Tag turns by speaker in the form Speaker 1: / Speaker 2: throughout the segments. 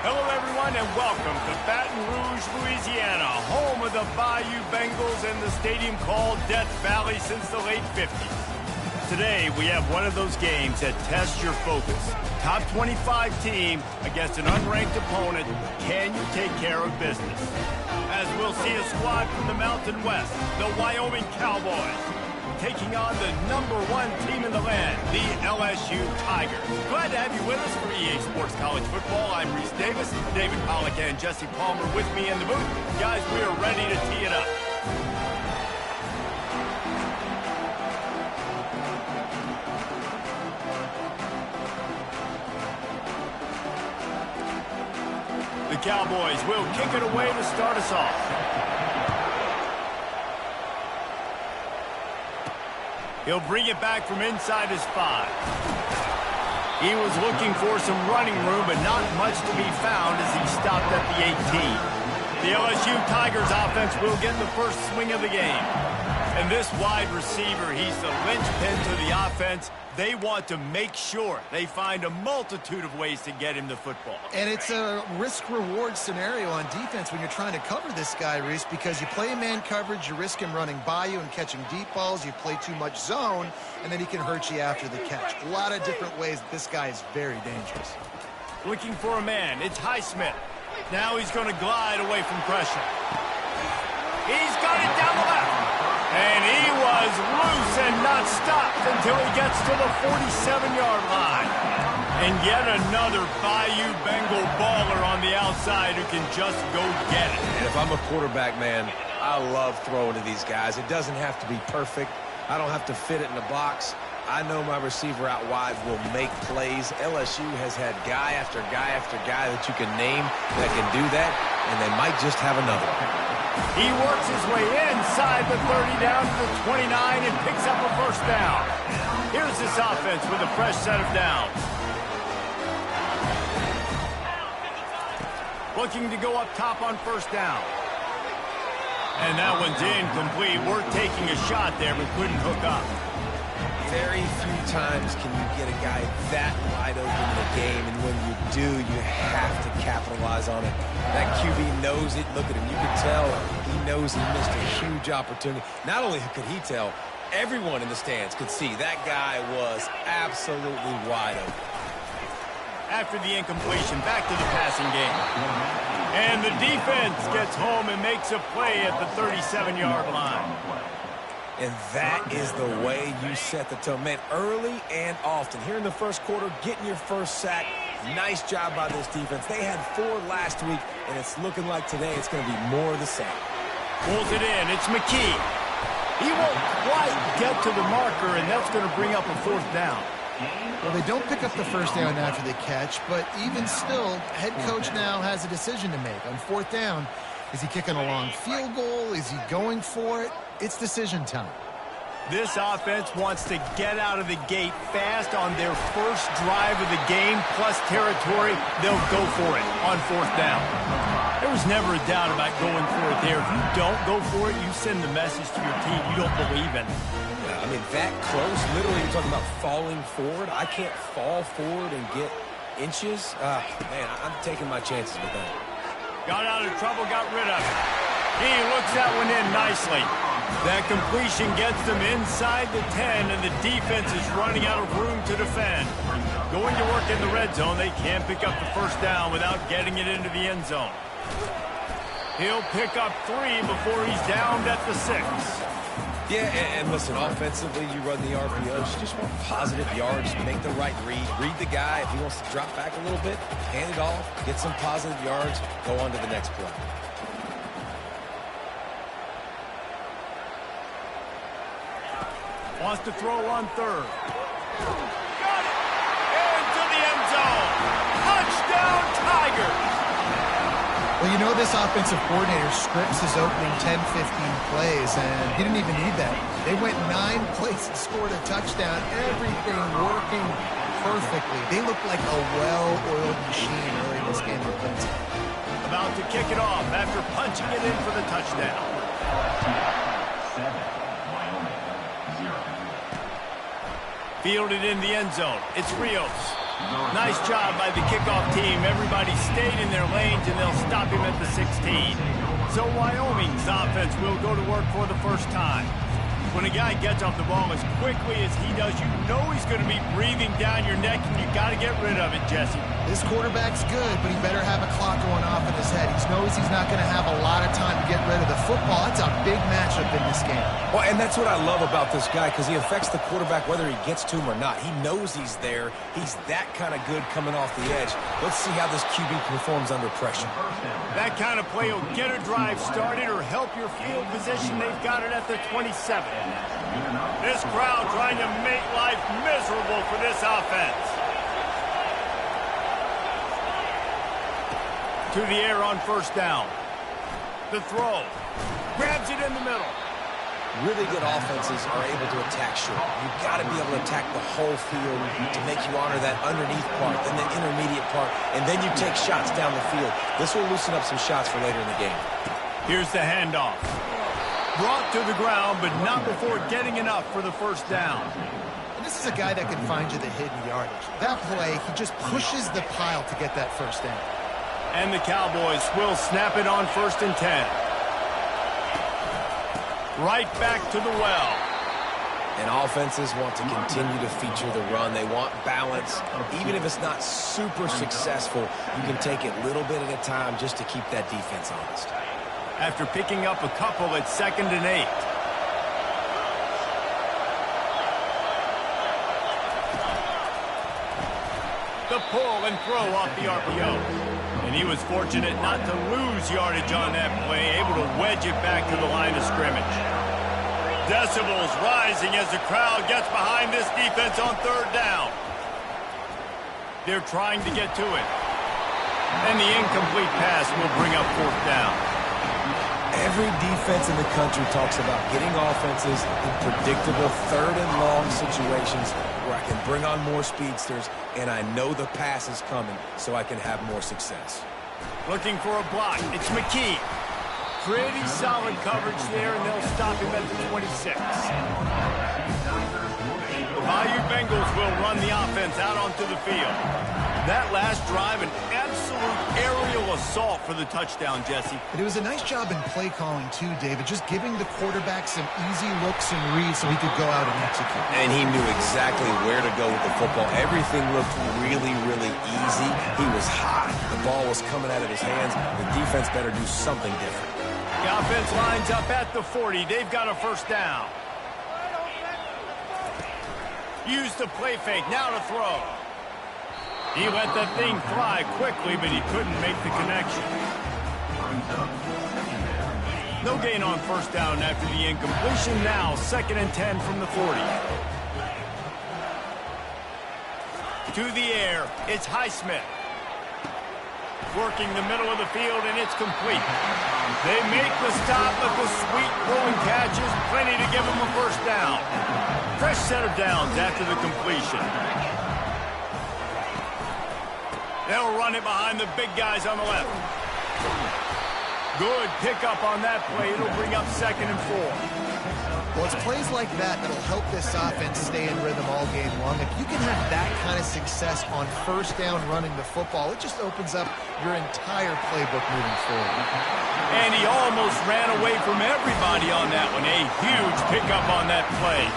Speaker 1: Hello, everyone, and welcome to Baton Rouge, Louisiana, home of the Bayou Bengals and the stadium called Death Valley since the late 50s. Today, we have one of those games that tests your focus. Top 25 team against an unranked opponent. Can you take care of business? As we'll see a squad from the Mountain West, the Wyoming Cowboys, taking on the #1 team in the land, the LSU Tigers. Glad to have you with us for EA Sports College Football. I'm Reese Davis, David Pollack and Jesse Palmer with me in the booth. Guys, we are ready to tee it up. The Cowboys will kick it away to start us off. He'll bring it back from inside his 5. He was looking for some running room, but not much to be found as he stopped at the 18. The LSU Tigers offense will get the first swing of the game. And this wide receiver, he's the linchpin to the offense. They want to make sure they find a multitude of ways to get him the football.
Speaker 2: And it's a risk-reward scenario on defense when you're trying to cover this guy, Reese, because you play man coverage, you risk him running by you and catching deep balls. You play too much zone, and then he can hurt you after the catch. A lot of different ways that this guy is very dangerous.
Speaker 1: Looking for a man. It's Highsmith. Now he's going to glide away from pressure. He's got it down the left. And he was loose and not stopped until he gets to the 47-yard line. And yet another Bayou Bengal baller on the outside who can just go get it.
Speaker 3: And if I'm a quarterback, man, I love throwing to these guys. It doesn't have to be perfect. I don't have to fit it in the box. I know my receiver out wide will make plays. LSU has had guy after guy after guy that you can name that can do that, and they might just have another one.
Speaker 1: He works his way inside the 30 down to the 29 and picks up a first down. Here's this offense with a fresh set of downs. Looking to go up top on first down. And that one's incomplete. We're taking a shot there, but couldn't hook up.
Speaker 3: Very few times can you get a guy that wide open in a game, and when you do, you have to capitalize on it. That QB knows it. Look at him. You can tell he knows he missed a huge opportunity. Not only could he tell, everyone in the stands could see that guy was absolutely wide open.
Speaker 1: After the incompletion, back to the passing game. And the defense gets home and makes a play at the 37-yard line.
Speaker 3: And that is the way you set the tone. Man, early and often. Here in the first quarter, getting your first sack. Nice job by this defense. They had 4 last week, and it's looking like today it's going to be more of the same.
Speaker 1: Pulls it in. It's McKee. He won't quite get to the marker, and that's going to bring up a fourth down.
Speaker 2: Well, they don't pick up the first down after the catch, but even still, head coach now has a decision to make. On fourth down, is he kicking a long field goal? Is he going for it? It's decision time.
Speaker 1: This offense wants to get out of the gate fast on their first drive of the game, plus territory. They'll go for it on fourth down. There was never a doubt about going for it there. If you don't go for it, you send the message to your team you don't believe in it.
Speaker 3: Yeah, I mean, that close, literally you're talking about falling forward. I can't fall forward and get inches. Man, I'm taking my chances with that.
Speaker 1: Got out of trouble, got rid of it. He looks that one in nicely. That completion gets them inside the 10, and the defense is running out of room to defend. Going to work in the red zone, they can't pick up the first down without getting it into the end zone. He'll pick up 3 before he's downed at the 6.
Speaker 3: Yeah, and listen, offensively, you run the RPOs. You just want positive yards, make the right read. Read the guy. If he wants to drop back a little bit, hand it off, get some positive yards, go on to the next play.
Speaker 1: Wants to throw on third. Got it! Into the end zone. Touchdown, Tigers!
Speaker 2: Well, you know this offensive coordinator scripts his opening 10, 15 plays, and he didn't even need that. They went 9 plays and scored a touchdown. Everything working perfectly. They look like a well-oiled machine early in this game offensively.
Speaker 1: About to kick it off after punching it in for the touchdown. Fielded in the end zone. It's Rios. Nice job by the kickoff team. Everybody stayed in their lanes, and they'll stop him at the 16. So Wyoming's offense will go to work for the first time. When a guy gets off the ball as quickly as he does, you know he's going to be breathing down your neck, and you got to get rid of it, Jesse.
Speaker 2: This quarterback's good, but he better have a clock going off in his head. He knows he's not going to have a lot of time to get rid of the football. It's a big matchup in this game.
Speaker 3: Well, and that's what I love about this guy, because he affects the quarterback whether he gets to him or not. He knows he's there. He's that kind of good coming off the edge. Let's see how this QB performs under pressure.
Speaker 1: That kind of play will get a drive started or help your field position. They've got it at the 27. This crowd trying to make life miserable for this offense. To the air on first down. The throw. Grabs it in the middle.
Speaker 3: Really good offenses are able to attack short. You've got to be able to attack the whole field to make you honor that underneath part, then the intermediate part, and then you take shots down the field. This will loosen up some shots for later in the game.
Speaker 1: Here's the handoff. Brought to the ground, but not before getting enough for the first down.
Speaker 2: And this is a guy that can find you the hidden yardage. That play, he just pushes the pile to get that first down.
Speaker 1: And the Cowboys will snap it on 1st and 10. Right back to the well.
Speaker 3: And offenses want to continue to feature the run. They want balance. Even if it's not super successful, you can take it little bit at a time just to keep that defense honest.
Speaker 1: After picking up a couple at 2nd and 8. The pull and throw off the RPO. And he was fortunate not to lose yardage on that play, able to wedge it back to the line of scrimmage. Decibels rising as the crowd gets behind this defense on 3rd down. They're trying to get to it. And the incomplete pass will bring up 4th down.
Speaker 3: Every defense in the country talks about getting offenses in predictable 3rd and long situations where I can bring on more speedsters and I know the pass is coming so I can have more success.
Speaker 1: Looking for a block. It's McKee. Pretty solid coverage there, and they'll stop him at the 26. The Bayou Bengals will run the offense out onto the field. That last drive, an absolute aerial assault for the touchdown, Jesse.
Speaker 2: But it was a nice job in play calling, too, David, just giving the quarterback some easy looks and reads so he could go out and execute.
Speaker 3: And he knew exactly where to go with the football. Everything looked really, really easy. He was hot. The ball was coming out of his hands. The defense better do something different.
Speaker 1: The offense lines up at the 40. They've got a 1st down. Use the play fake. Now to throw. He let that thing fly quickly, but he couldn't make the connection. No gain on 1st down after the incompletion. Now 2nd and 10 from the 40. To the air. It's Highsmith. Working the middle of the field, and it's complete. They make the stop, but the sweet throwing catch is plenty to give them a 1st down. Fresh set of downs after the completion. They'll run it behind the big guys on the left. Good pickup on that play. It'll bring up 2nd and 4.
Speaker 2: Well, it's plays like that that'll help this offense stay in rhythm all game long. If you can have that kind of success on 1st down running the football, it just opens up your entire playbook moving forward.
Speaker 1: And he almost ran away from everybody on that one. A huge pickup on that play.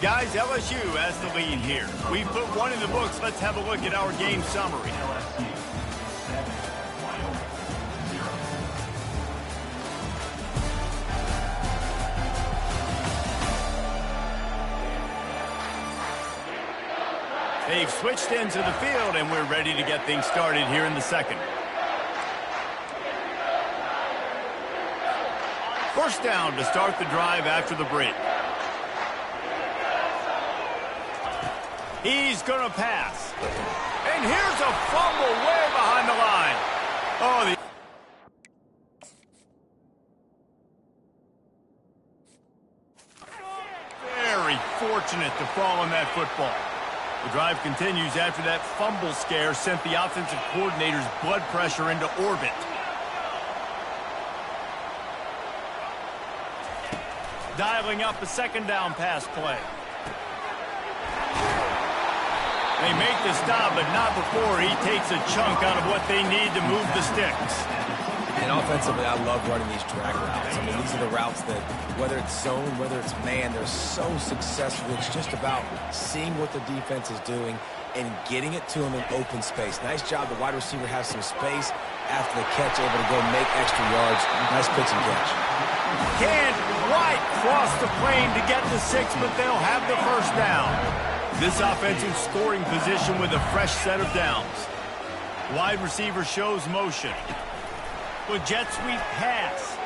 Speaker 1: Guys, LSU has the lead here. We put one in the books. Let's have a look at our game summary. They've switched into the field, and we're ready to get things started here in the 2nd. 1st down to start the drive after the break. He's going to pass. And here's a fumble way behind the line. Oh, very fortunate to fall on that football. The drive continues after that fumble scare sent the offensive coordinator's blood pressure into orbit. Dialing up a second down pass play. They make the stop, but not before he takes a chunk out of what they need to move the sticks.
Speaker 3: And offensively, I love running these drag routes. I mean, these are the routes that, whether it's zone, whether it's man, they're so successful. It's just about seeing what the defense is doing and getting it to them in open space. Nice job. The wide receiver has some space after the catch, able to go make extra yards. Nice pitch and catch.
Speaker 1: Can't quite cross the plane to get the 6, but they'll have the first down. This offensive scoring position with a fresh set of downs. Wide receiver shows motion. With jet sweep pass.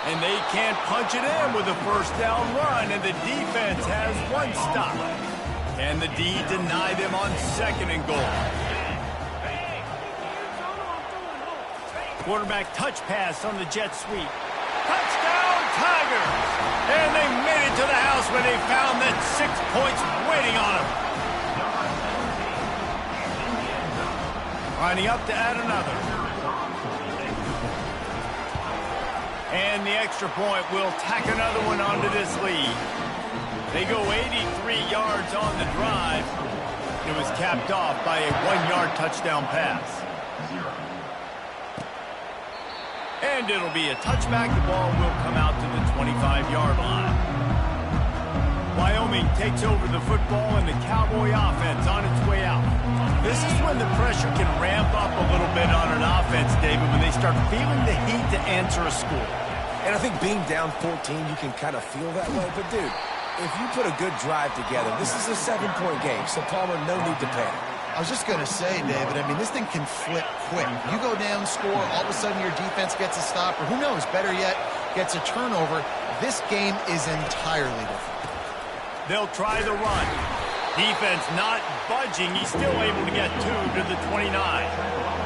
Speaker 1: And they can't punch it in with a first down run, and the defense has one stop. And the D deny them on 2nd and goal. Quarterback touch pass on the jet sweep. Touchdown, Tigers! And they made it to the house when they found that 6 points waiting on them. Lining up to add another. And the extra point will tack another one onto this lead. They go 83 yards on the drive. It was capped off by a 1-yard touchdown pass. And it'll be a touchback. The ball will come out to the 25-yard line. Wyoming takes over the football, and the Cowboy offense on its way out. This is when the pressure can ramp up a little bit on an offense, David, when they start feeling the heat to answer a score.
Speaker 3: And I think being down 14, you can kind of feel that way. But, dude, if you put a good drive together, this is a 7-point game, so Palmer, no need to panic.
Speaker 2: I was just going to say, David, I mean, this thing can flip quick. You go down, score, all of a sudden your defense gets a stop, or who knows, better yet, gets a turnover. This game is entirely different.
Speaker 1: They'll try the run. Defense not budging. He's still able to get 2 to the 29.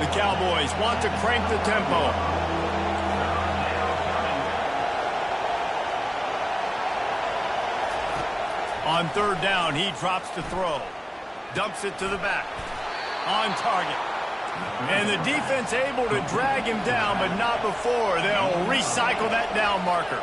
Speaker 1: The Cowboys want to crank the tempo. On 3rd down, he drops to throw. Dumps it to the back. On target. And the defense able to drag him down, but not before. They'll recycle that down marker.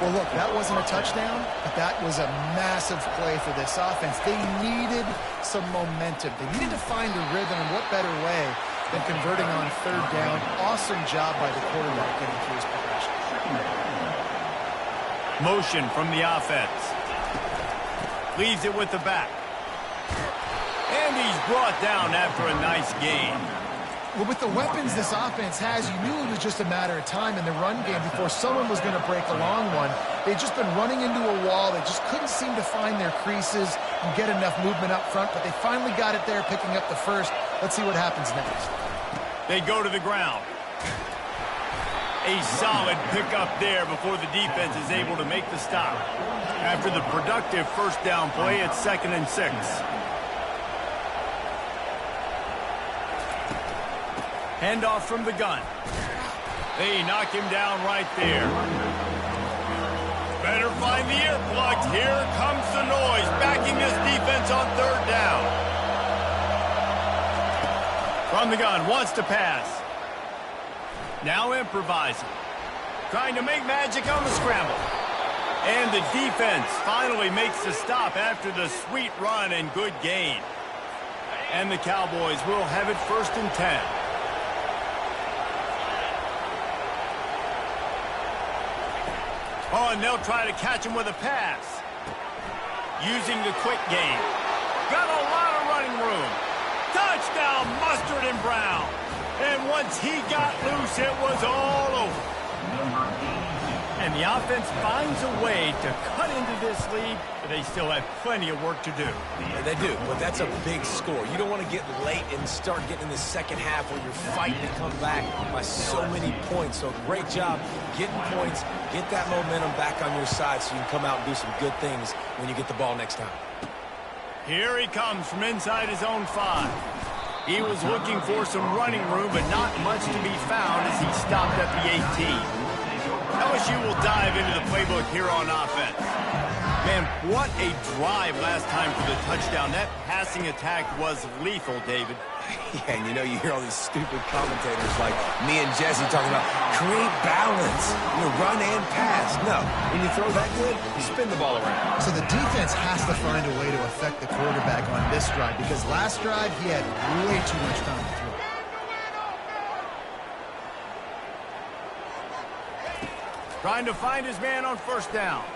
Speaker 2: Well, look, that wasn't a touchdown, but that was a massive play for this offense. They needed some momentum. They needed to find a rhythm, and what better way than converting on 3rd down. Awesome job by the quarterback getting through his progression.
Speaker 1: Motion from the offense. Leaves it with the back. And he's brought down after a nice gain.
Speaker 2: Well, with the weapons this offense has, you knew it was just a matter of time in the run game before someone was going to break a long one. They'd just been running into a wall. They just couldn't seem to find their creases and get enough movement up front, but they finally got it there, picking up the first. Let's see what happens next.
Speaker 1: They go to the ground. A solid pickup there before the defense is able to make the stop. After the productive first down play, it's 2nd and 6. Handoff from the gun. They knock him down right there. Better find the earplugs. Here comes the noise, backing this defense on 3rd down. From the gun, wants to pass. Now improvising. Trying to make magic on the scramble. And the defense finally makes the stop after the sweet run and good gain. And the Cowboys will have it 1st and 10. Oh, and they'll try to catch him with a pass. Using the quick game. Got a lot of running room. Touchdown, Mustard and Brown. And once he got loose, it was all over. And the offense finds a way to cut into this lead, but they still have plenty of work to do.
Speaker 3: And they do, but that's a big score. You don't want to get late and start getting in the second half where you're fighting to come back by so many points. So great job getting points, get that momentum back on your side so you can come out and do some good things when you get the ball next time.
Speaker 1: Here he comes from inside his own 5. He was looking for some running room, but not much to be found as he stopped at the 18. LSU will dive into the playbook here on offense. Man, what a drive last time for the touchdown. That passing attack was lethal, David.
Speaker 3: Yeah, and you hear all these stupid commentators like me and Jesse talking about create balance, run and pass. No, when you throw that good, you spin the ball around.
Speaker 2: So the defense has to find a way to affect the quarterback on this drive because last drive he had way too much time to throw.
Speaker 1: Trying to find his man on first down.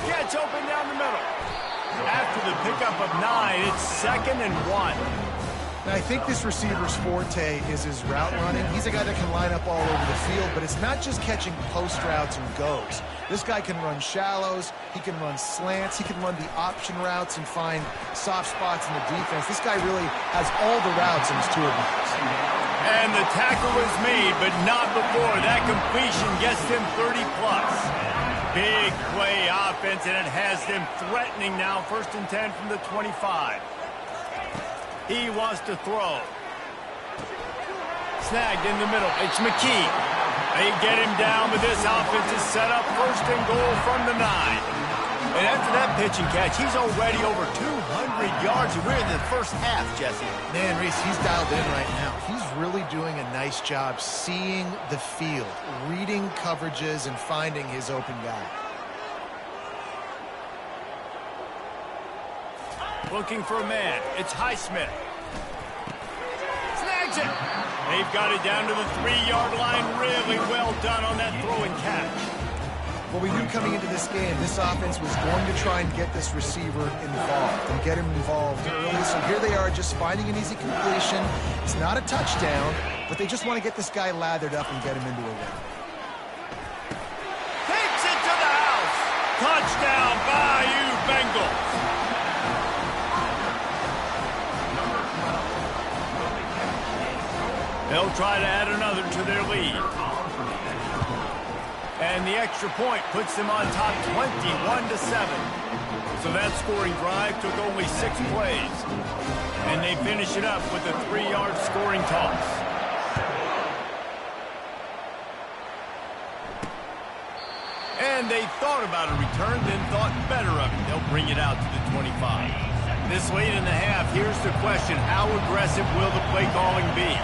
Speaker 1: Gets open down the middle. After the pickup of 9, it's 2nd and 1.
Speaker 2: Now, I think this receiver's forte is his route running. He's a guy that can line up all over the field, but it's not just catching post routes and goes. This guy can run shallows, he can run slants, he can run the option routes and find soft spots in the defense. This guy really has all the routes in his toolbox.
Speaker 1: And the tackle was made, but not before. That completion gets him 30-plus. Big play offense, and it has them threatening now. 1st and 10 from the 25. He wants to throw. Snagged in the middle. It's McKee. They get him down, but this offense is set up 1st and goal from the 9. And after that pitch and catch, he's already over 200 yards. We're in the first half, Jesse.
Speaker 2: Man, Reese, he's dialed in right now. He's really doing a nice job seeing the field, reading coverages, and finding his open guy.
Speaker 1: Looking for a man. It's Highsmith. Snags it. They've got it down to the 3-yard line. Really well done on that throw and catch.
Speaker 2: Well, we knew coming into this game, this offense was going to try and get this receiver involved and get him involved early. So here they are just finding an easy completion. It's not a touchdown, but they just want to get this guy lathered up and get him into a win.
Speaker 1: Takes it to the house. Touchdown, Bayou Bengals. They'll try to add another to their lead. And the extra point puts them on top 21-7. So that scoring drive took only 6 plays. And they finish it up with a 3-yard scoring toss. And they thought about a return, then thought better of it. They'll bring it out to the 25. This late in the half, here's the question. How aggressive will the play calling be?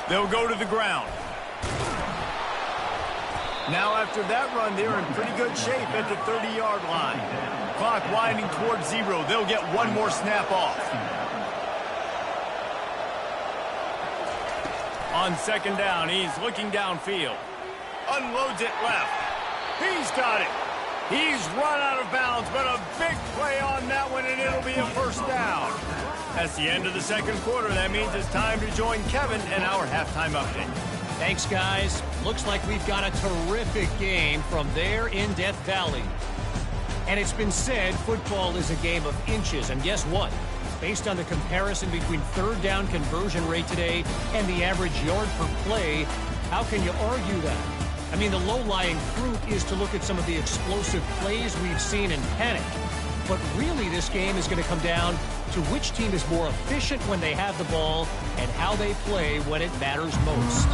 Speaker 1: They'll go to the ground. Now after that run, they're in pretty good shape at the 30-yard line. Clock winding towards 0. They'll get one more snap off. On 2nd down, he's looking downfield. Unloads it left. He's got it. He's run out of bounds, but a big play on that one, and it'll be a 1st down. That's the end of the 2nd quarter. That means it's time to join Kevin and our halftime update.
Speaker 4: Thanks, guys. Looks like we've got a terrific game from there in Death Valley. And it's been said football is a game of inches. And guess what? Based on the comparison between 3rd down conversion rate today and the average yard per play, how can you argue that? I mean, the low-lying fruit is to look at some of the explosive plays we've seen and panic. But really, this game is going to come down to which team is more efficient when they have the ball and how they play when it matters most.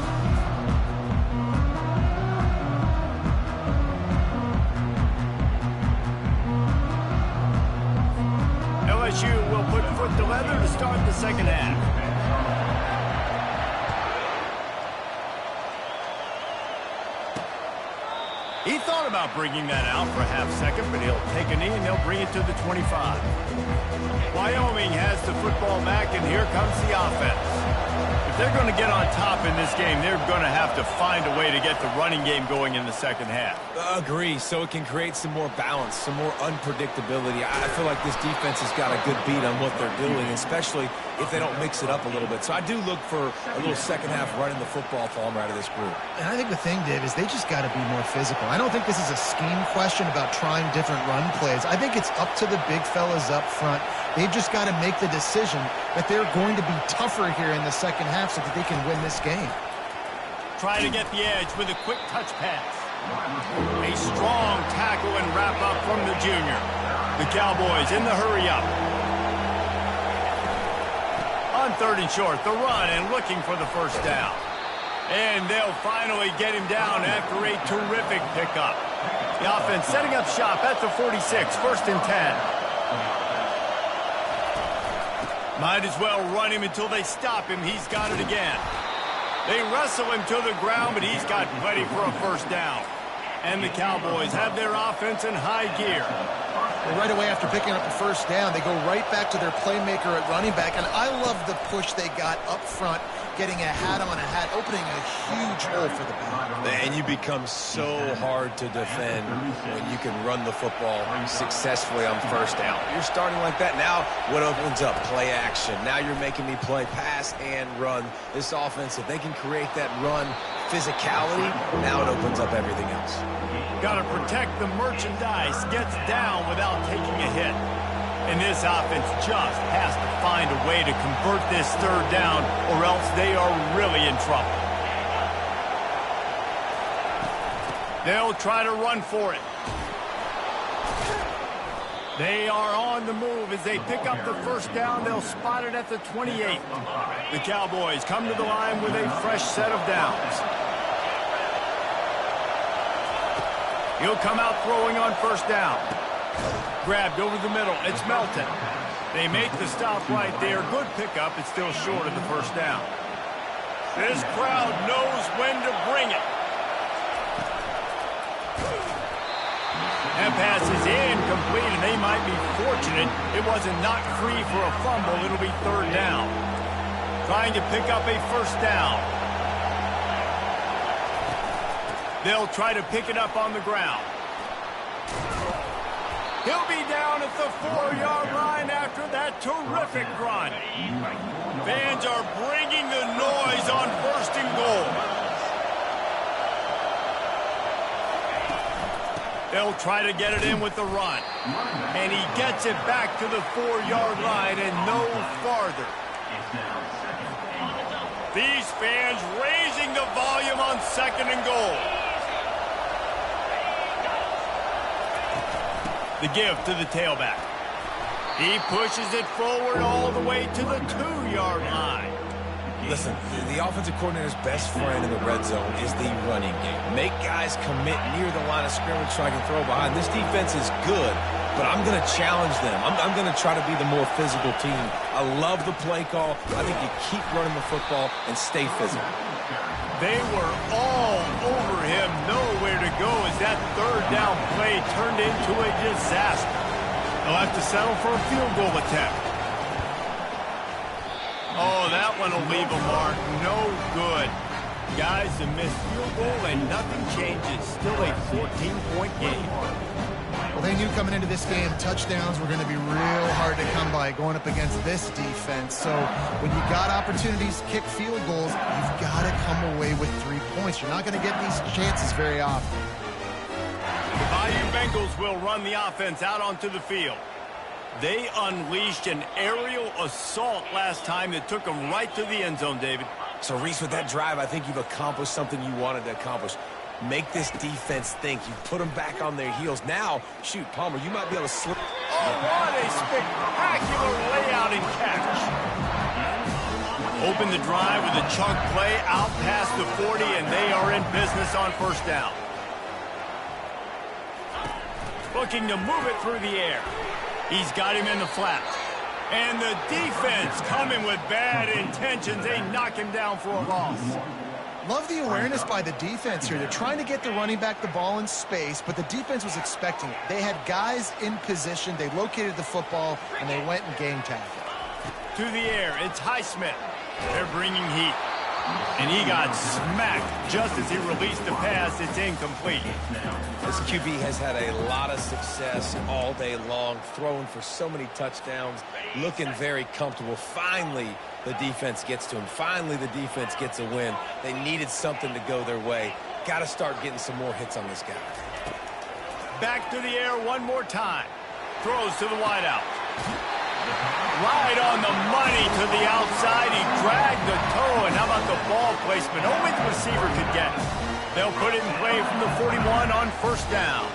Speaker 1: LSU will put foot to leather to start the 2nd half. He thought about bringing that out for a half-second, but he'll take a knee and they'll bring it to the 25. Wyoming has the football back, and here comes the offense. If they're going to get on top in this game, they're going to have to find a way to get the running game going in the 2nd half.
Speaker 3: Agree, so it can create some more balance, some more unpredictability. I feel like this defense has got a good beat on what they're doing, especially if they don't mix it up a little bit. So I do look for a little 2nd half running the football from out of this group.
Speaker 2: And I think the thing, Dave, is they just got to be more physical. I don't think this is a scheme question about trying different run plays. I think it's up to the big fellas up front. They've just got to make the decision that they're going to be tougher here in the 2nd half so that they can win this game.
Speaker 1: Try to get the edge with a quick touch pass. A strong tackle and wrap up from the junior. The Cowboys in the hurry up. On 3rd and short, the run and looking for the 1st down. And they'll finally get him down after a terrific pickup. The offense setting up shop at the 46, 1st and 10. Might as well run him until they stop him. He's got it again. They wrestle him to the ground, but he's got plenty for a 1st down. And the Cowboys have their offense in high gear.
Speaker 2: Well, right away after picking up the 1st down, they go right back to their playmaker at running back. And I love the push they got up front, getting a hat on a hat, opening a huge hole for the back.
Speaker 3: And you become so hard to defend when you can run the football successfully on 1st down. You're starting like that. Now what opens up? Play action. Now you're making me play pass and run. This offense, if they can create that run physicality, now it opens up everything else.
Speaker 1: Got to protect the merchandise. Gets down without taking a hit. And this offense just has to find a way to convert this 3rd down, or else they are really in trouble. They'll try to run for it. They are on the move as they pick up the 1st down. They'll spot it at the 28. The Cowboys come to the line with a fresh set of downs. He'll come out throwing on 1st down. Grabbed over the middle. It's Melton. They make the stop right there. Good pickup. It's still short of the 1st down. This crowd knows when to bring it. That pass is incomplete, and they might be fortunate it wasn't knocked free for a fumble. It'll be 3rd down. Trying to pick up a 1st down. They'll try to pick it up on the ground. He'll be down at the 4-yard line after that terrific run. Fans are bringing the noise on 1st and goal. They'll try to get it in with the run. And he gets it back to the 4-yard line and no farther. These fans raising the volume on 2nd and goal. The give to the tailback. He pushes it forward all the way to the 2-yard line.
Speaker 3: Listen, the offensive coordinator's best friend in the red zone is the running game. Make guys commit near the line of scrimmage so I can throw behind. This defense is good, but I'm going to challenge them. I'm going to try to be the more physical team. I love the play call. I think you keep running the football and stay physical.
Speaker 1: They were all over him, nowhere to go as that 3rd down play turned into a disaster. They'll have to settle for a field goal attempt. Oh, that one will leave a mark. No good. Guys, a missed field goal and nothing changes. Still a 14-point game.
Speaker 2: Well, they knew coming into this game touchdowns were going to be real hard to come by going up against this defense. So when you got opportunities to kick field goals, you've got to come away with 3 points. You're not going to get these chances very often.
Speaker 1: The Bayou Bengals will run the offense out onto the field. They unleashed an aerial assault last time that took them right to the end zone, David.
Speaker 3: So, Reese, with that drive, I think you've accomplished something you wanted to accomplish. Make this defense think. You put them back on their heels. Now, shoot, Palmer, you might be able to slip.
Speaker 1: Oh, what a spectacular layout and catch. Open the drive with a chunk play out past the 40, and they are in business on 1st down. Looking to move it through the air. He's got him in the flat. And the defense coming with bad intentions. They knock him down for a loss.
Speaker 2: Love the awareness by the defense here. They're trying to get the running back the ball in space, but the defense was expecting it. They had guys in position. They located the football, and they went and game tagged it.
Speaker 1: To the air, it's Highsmith. They're bringing heat. And he got smacked just as he released the pass. It's incomplete.
Speaker 3: This QB has had a lot of success all day long, throwing for so many touchdowns, looking very comfortable. Finally, the defense gets to him. Finally, the defense gets a win. They needed something to go their way. Got to start getting some more hits on this guy.
Speaker 1: Back to the air one more time. Throws to the wideout. Right on the money to the outside. He dragged the toe, and how about the ball placement? Only the receiver could get it. They'll put it in play from the 41 on 1st down.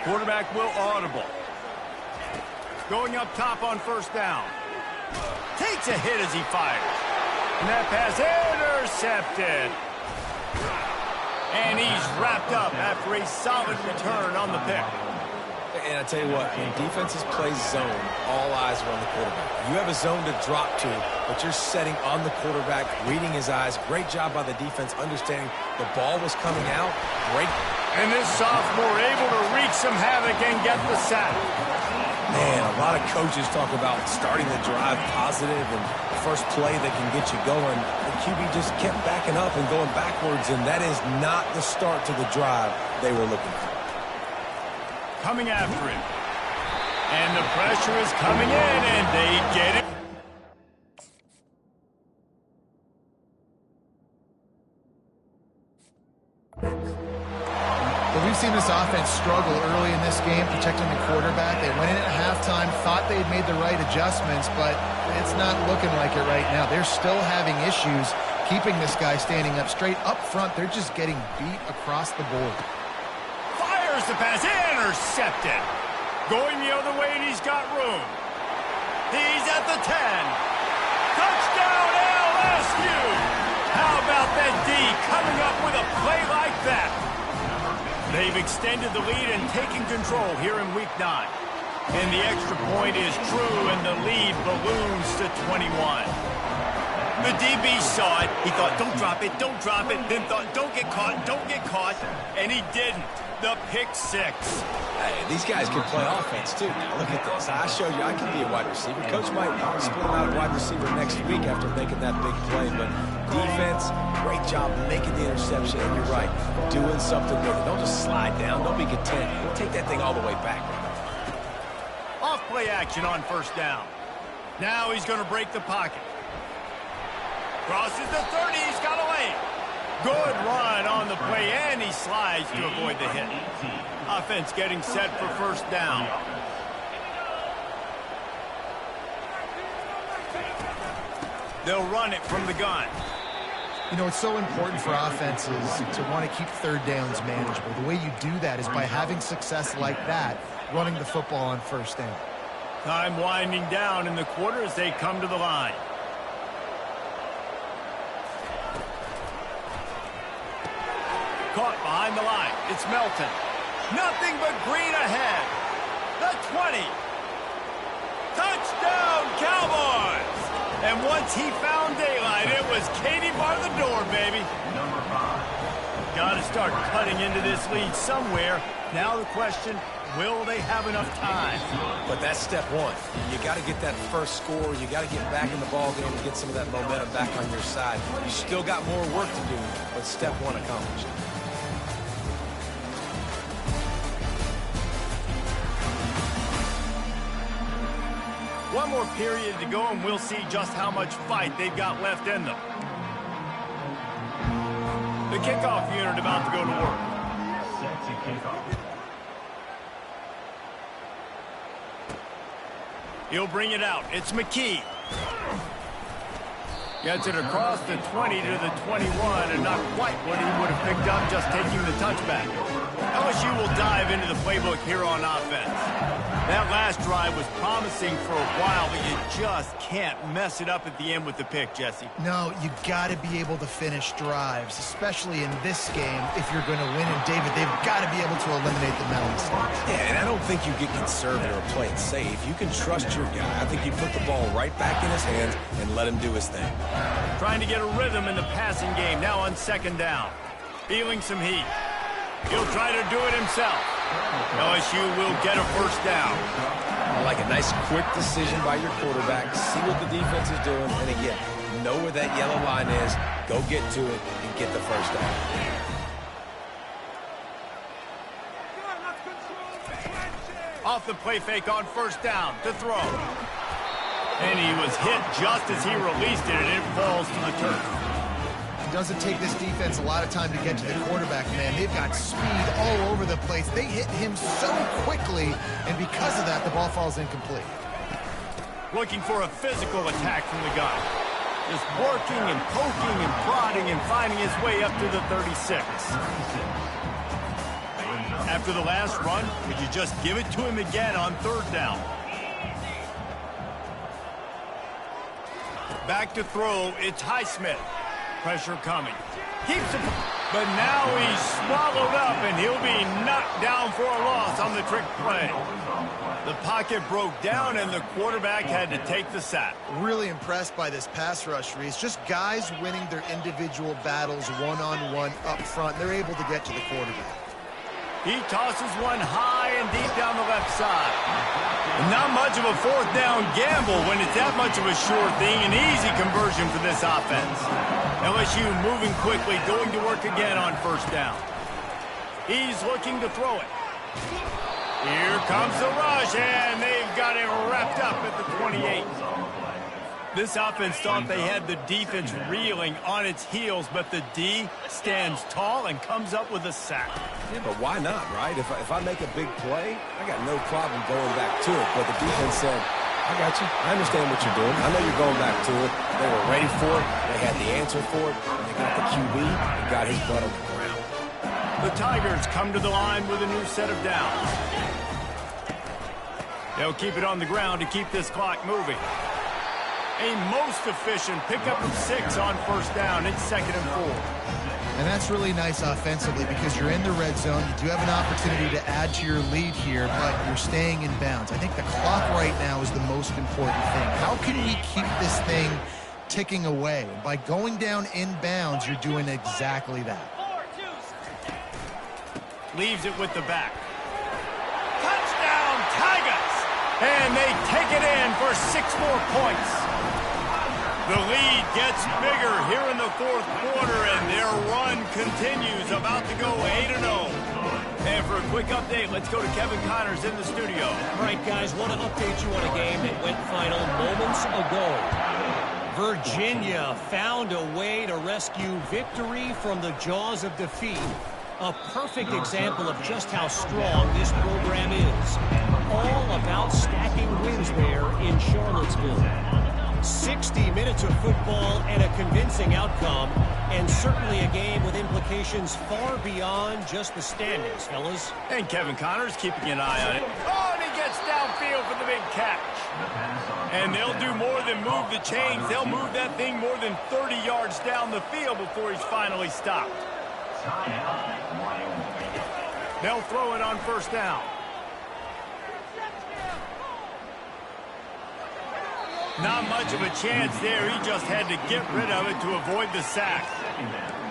Speaker 1: Quarterback will audible. Going up top on 1st down. Takes a hit as he fires. And that pass intercepted. And he's wrapped up after a solid return on the pick.
Speaker 3: And I tell you what, when defenses play zone, all eyes are on the quarterback. You have a zone to drop to, but you're setting on the quarterback, reading his eyes. Great job by the defense, understanding the ball was coming out. Great.
Speaker 1: And this sophomore able to wreak some havoc and get the sack.
Speaker 3: Man, a lot of coaches talk about starting the drive positive and the first play that can get you going. The QB just kept backing up and going backwards, and that is not the start to the drive they were looking for.
Speaker 1: Coming after him. And the pressure is coming in, and they get it.
Speaker 2: But we've seen this offense struggle early in this game, protecting the quarterback. They went in at halftime, thought they had made the right adjustments, but it's not looking like it right now. They're still having issues keeping this guy standing up straight. Up front, they're just getting beat across the board.
Speaker 1: Fires the pass, intercepted. Going the other way, and he's got room. He's at the 10. Touchdown, LSU! How about that D coming up with a play like that? They've extended the lead and taken control here in Week 9. And the extra point is true, and the lead balloons to 21. The DB saw it. He thought, don't drop it, don't drop it. Then thought, don't get caught, don't get caught. And he didn't. The pick six.
Speaker 3: Hey, these guys can play offense, too. Now, look at this. I showed you I can be a wide receiver. Coach might split him out a wide receiver next week after making that big play. But defense, great job making the interception. And you're right, doing something with it. Don't just slide down. Don't be content. Take that thing all the way back.
Speaker 1: Off play action on first down. Now he's going to break the pocket. Crosses the 30. He's got a lane. Good run on the play, and he slides to avoid the hit. Offense getting set for first down. They'll run it from the gun.
Speaker 2: You know, it's so important for offenses to want to keep third downs manageable. The way you do that is by having success like that, running the football on first down.
Speaker 1: Time winding down in the quarter as they come to the line. Caught behind the line. It's Melton. Nothing but green ahead. The 20. Touchdown, Cowboys! And once he found daylight, it was Katie bar the door, baby. Got to start cutting into this lead somewhere. Now the question, will they have enough time?
Speaker 3: But that's step one. You got to get that first score. You got to get back in the ball game and get some of that momentum back on your side. You still got more work to do, but step one accomplished.
Speaker 1: One more period to go, and we'll see just how much fight they've got left in them. The kickoff unit about to go to work. Set to kickoff. He'll bring it out. It's McKee. Gets it across the 20 to the 21, and not quite what he would have picked up just taking the touchback. LSU will dive into the playbook here on offense. That last drive was promising for a while, but you just can't mess it up at the end with the pick, Jesse.
Speaker 2: No, you got to be able to finish drives, especially in this game if you're going to win. And, David, they've got to be able to eliminate the mental mistakes.
Speaker 3: Yeah, and I don't think you get conservative or play it safe. You can trust your guy. I think you put the ball right back in his hands and let him do his thing.
Speaker 1: Trying to get a rhythm in the passing game, now on second down. Feeling some heat. He'll try to do it himself. LSU will get a first down.
Speaker 3: I like a nice quick decision by your quarterback. See what the defense is doing, and again, know where that yellow line is. Go get to it and get the first down.
Speaker 1: Off the play fake on first down to throw. And he was hit just as he released it, and it falls to the turf.
Speaker 2: It doesn't take this defense a lot of time to get to the quarterback, man. They've got speed all over the place. They hit him so quickly, and because of that, the ball falls incomplete.
Speaker 1: Looking for a physical attack from the gun. Just working and poking and prodding and finding his way up to the 36. After the last run, would you just give it to him again on third down? Back to throw, it's Highsmith. Pressure coming. Keeps it, but now he's swallowed up, and he'll be knocked down for a loss on the trick play. The pocket broke down, and the quarterback had to take the sack.
Speaker 2: Really impressed by this pass rush, Reese. Just guys winning their individual battles one-on-one up front. They're able to get to the quarterback.
Speaker 1: He tosses one high and deep down the left side. Not much of a fourth down gamble when it's that much of a sure thing. An easy conversion for this offense. LSU moving quickly, going to work again on first down. He's looking to throw it. Here comes the rush, and they've got it wrapped up at the 28. This offense thought they had the defense reeling on its heels, but the D stands tall and comes up with a sack.
Speaker 3: Yeah, but why not, right? If I make a big play, I got no problem going back to it. But the defense said, I got you. I understand what you're doing. I know you're going back to it. They were ready for it. They had the answer for it. And they got the QB and got his butt on the ground.
Speaker 1: The Tigers come to the line with a new set of downs. They'll keep it on the ground to keep this clock moving. A most efficient pickup of 6 on first down. It's 2nd and 4.
Speaker 2: And that's really nice offensively because you're in the red zone. You do have an opportunity to add to your lead here, but you're staying in bounds. I think the clock right now is the most important thing. How can we keep this thing ticking away? And by going down in bounds, you're doing exactly that.
Speaker 1: Leaves it with the back. Touchdown, Tigers! And they take it in for 6 more points. The lead gets bigger here in the fourth quarter, and their run continues, about to go 8-0. And for a quick update, let's go to Kevin Connors in the studio.
Speaker 4: All right, guys, want to update you on a game that went final moments ago. Virginia found a way to rescue victory from the jaws of defeat. A perfect example of just how strong this program is. All about stacking wins there in Charlottesville. 60 minutes of football and a convincing outcome, and certainly a game with implications far beyond just the standings, fellas.
Speaker 1: And Kevin Connors keeping an eye on it. Oh, and he gets downfield for the big catch. And they'll do more than move the chains. They'll move that thing more than 30 yards down the field before he's finally stopped. They'll throw it on first down. Not much of a chance there. He just had to get rid of it to avoid the sack.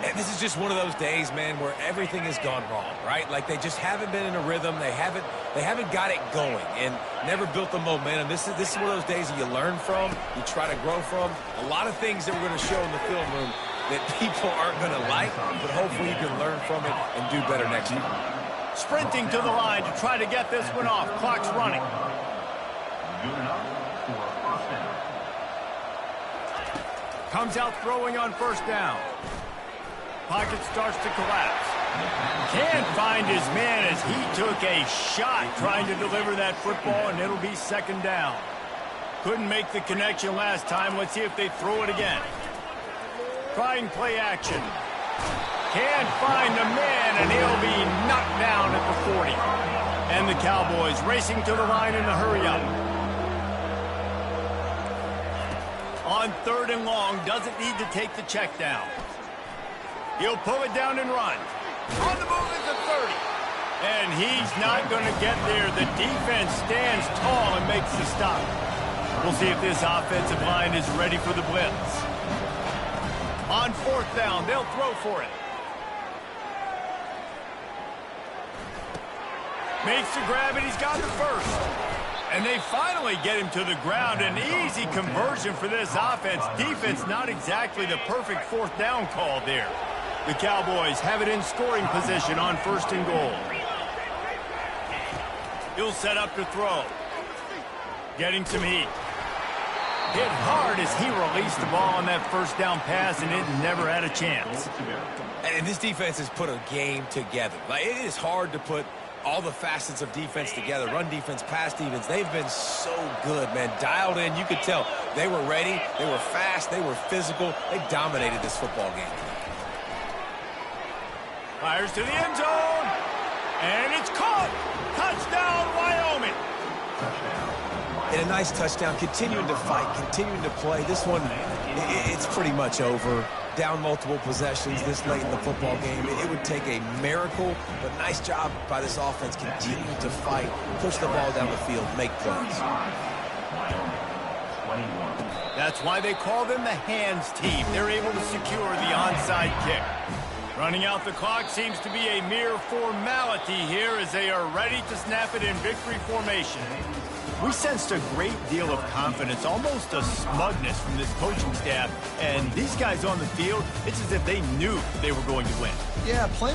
Speaker 3: And this is just one of those days, man, where everything has gone wrong, right? Like they just haven't been in a rhythm. They haven't got it going and never built the momentum. This is one of those days that you learn from, you try to grow from. A lot of things that we're going to show in the film room that people aren't going to like, but hopefully you can learn from it and do better next year.
Speaker 1: Sprinting to the line to try to get this one off. Clock's running. Comes out throwing on first down. Pocket starts to collapse. Can't find his man as he took a shot trying to deliver that football, and it'll be 2nd down. Couldn't make the connection last time. Let's see if they throw it again. Trying play action. Can't find the man, and he'll be knocked down at the 40. And the Cowboys racing to the line in the hurry-up. On 3rd and long, doesn't need to take the check down. He'll pull it down and run. On the move at the 30. And he's not going to get there. The defense stands tall and makes the stop. We'll see if this offensive line is ready for the blitz. On 4th down, they'll throw for it. Makes the grab, and he's got the first. And they finally get him to the ground. An easy conversion for this offense. Defense not exactly the perfect 4th down call there. The Cowboys have it in scoring position on 1st and goal. He'll set up to throw. Getting some heat. Hit hard as he released the ball on that 1st down pass, and it never had a chance.
Speaker 3: And this defense has put a game together. Like, it is hard to put all the facets of defense together. Run defense, pass defense. They've been so good, man. Dialed in. You could tell they were ready. They were fast. They were physical. They dominated this football game.
Speaker 1: Fires to the end zone. And it's caught. Touchdown, Wyoming.
Speaker 3: And a nice touchdown, continuing to fight, continuing to play. This one, it's pretty much over. Down multiple possessions this late in the football game. It would take a miracle, but nice job by this offense. Continue to fight, push the ball down the field, make plays.
Speaker 1: That's why they call them the hands team. They're able to secure the onside kick. Running out the clock seems to be a mere formality here as they are ready to snap it in victory formation. We sensed a great deal of confidence, almost a smugness from this coaching staff. And these guys on the field, it's as if they knew they were going to win.
Speaker 2: Yeah, plenty